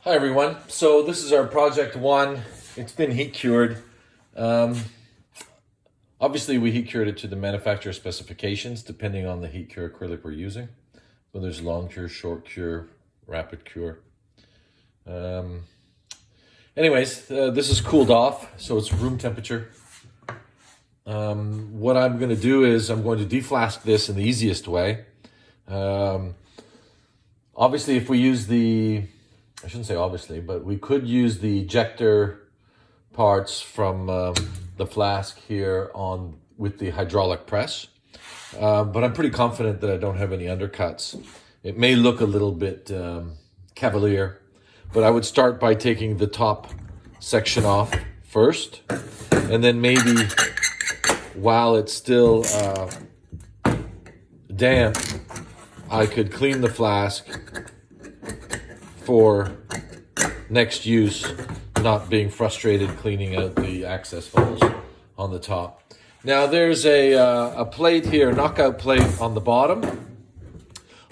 Hi everyone. So this is our project one. It's been heat cured. Obviously we heat cured it to the manufacturer specifications depending on the heat cure acrylic we're using. So there's long cure, short cure, rapid cure. This is cooled off, so it's room temperature. What I'm going to do is I'm going to deflask this in the easiest way. Obviously, if we use I shouldn't say obviously, but we could use the ejector parts from the flask here on with the hydraulic press. But I'm pretty confident that I don't have any undercuts. It may look a little bit cavalier, but I would start by taking the top section off first, and then maybe while it's still damp, I could clean the flask for next use, not being frustrated cleaning out the access holes on the top. Now there's a plate here, a knockout plate on the bottom.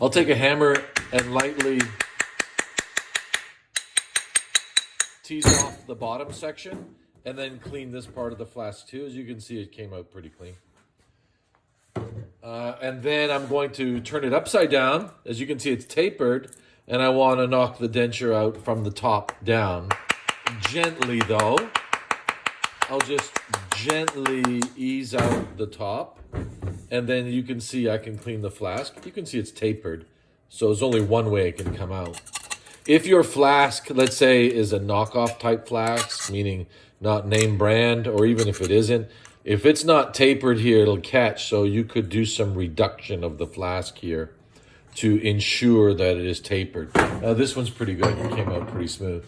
I'll take a hammer and lightly tease off the bottom section and then clean this part of the flask too. As you can see, it came out pretty clean. And then I'm going to turn it upside down. As you can see, it's tapered, and I want to knock the denture out from the top down. Gently though. I'll just gently ease out the top, and then you can see I can clean the flask. You can see it's tapered, so there's only one way it can come out. If your flask, let's say, is a knockoff type flask, meaning not name brand, or even if it isn't, if it's not tapered here, it'll catch, so you could do some reduction of the flask here to ensure that it is tapered. This one's pretty good. It came out pretty smooth.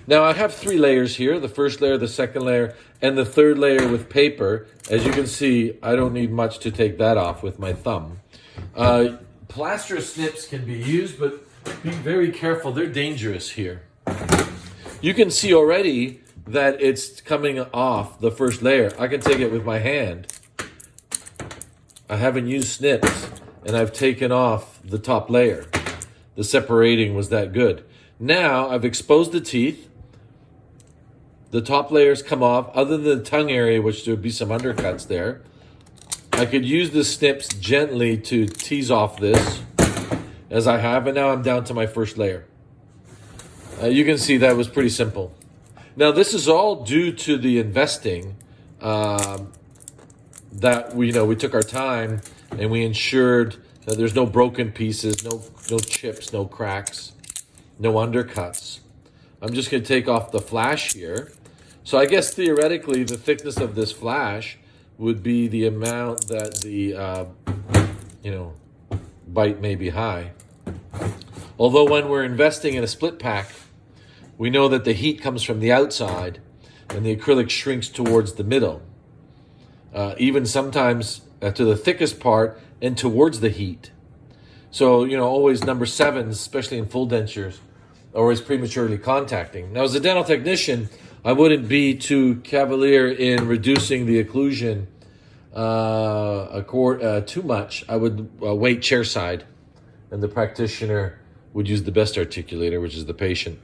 Now I have 3 layers here, the first layer, the second layer, and the third layer with paper. As you can see, I don't need much to take that off with my thumb. Plaster snips can be used, but be very careful. They're dangerous here. You can see already that it's coming off the first layer. I can take it with my hand. I haven't used snips, and I've taken off the top layer. The separating was that good. Now I've exposed the teeth. The top layers come off, other than the tongue area, which there would be some undercuts there. I could use the snips gently to tease off this, as I have, and now I'm down to my first layer. You can see that was pretty simple. Now this is all due to the investing that we took our time and we ensured that there's no broken pieces, no chips, no cracks, no undercuts. I'm just going to take off the flash here. So I guess theoretically the thickness of this flash would be the amount that the bite may be high. Although when we're investing in a split pack, we know that the heat comes from the outside and the acrylic shrinks towards the middle. Even sometimes to the thickest part and towards the heat. So, always number 7s, especially in full dentures, are always prematurely contacting. Now, as a dental technician, I wouldn't be too cavalier in reducing the occlusion too much. I would wait chair side, and the practitioner would use the best articulator, which is the patient,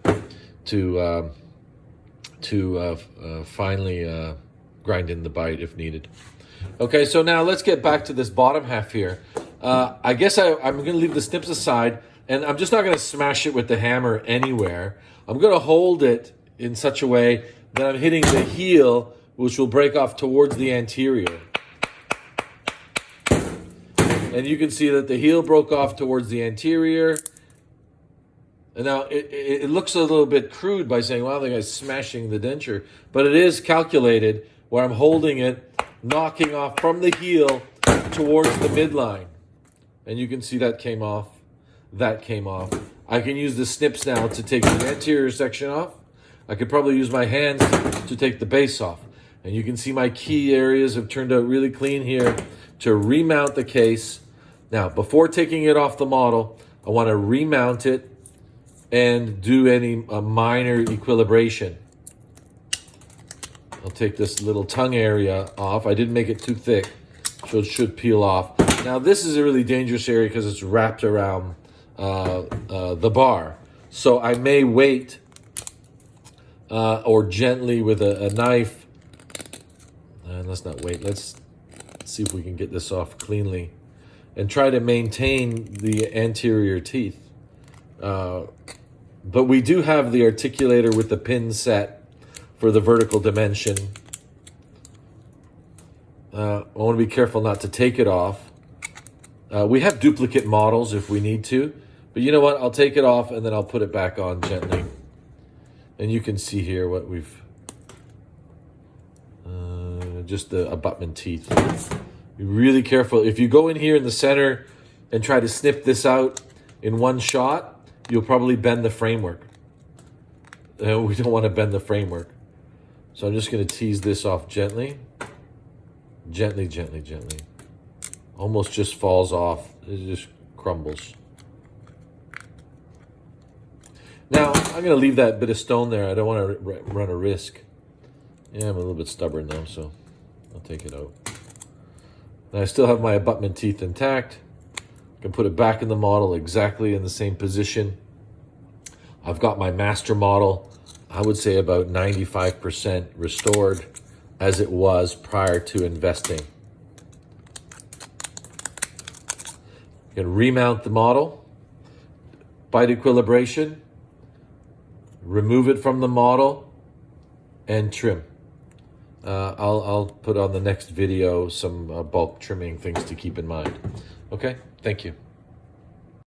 to finally grind in the bite if needed. Okay, so now let's get back to this bottom half here. I guess I'm going to leave the snips aside, and I'm just not going to smash it with the hammer anywhere. I'm going to hold it in such a way that I'm hitting the heel, which will break off towards the anterior. And you can see that the heel broke off towards the anterior. And now it looks a little bit crude by saying, wow, the guy's smashing the denture. But it is calculated where I'm holding it, knocking off from the heel towards the midline. And you can see that came off. That came off. I can use the snips now to take the anterior section off. I could probably use my hands to take the base off. And you can see my key areas have turned out really clean here to remount the case. Now, before taking it off the model, I want to remount it and do any minor equilibration. I'll take this little tongue area off. I didn't make it too thick, so it should peel off. Now, this is a really dangerous area because it's wrapped around the bar. So I may wait or gently with a knife. And let's not wait. Let's see if we can get this off cleanly and try to maintain the anterior teeth. But we do have the articulator with the pin set for the vertical dimension. I want to be careful not to take it off. We have duplicate models if we need to, but you know what? I'll take it off and then I'll put it back on gently. And you can see here what we've, just the abutment teeth. Be really careful. If you go in here in the center and try to snip this out in one shot, you'll probably bend the framework. We don't want to bend the framework. So I'm just going to tease this off gently. Gently, gently, gently. Almost just falls off. It just crumbles. Now, I'm going to leave that bit of stone there. I don't want to run a risk. Yeah, I'm a little bit stubborn though, so I'll take it out. And I still have my abutment teeth intact. I can put it back in the model exactly in the same position. I've got my master model, I would say about 95% restored as it was prior to investing. You can remount the model, bite equilibration, remove it from the model, and trim. I'll put on the next video some bulk trimming things to keep in mind. Okay, thank you.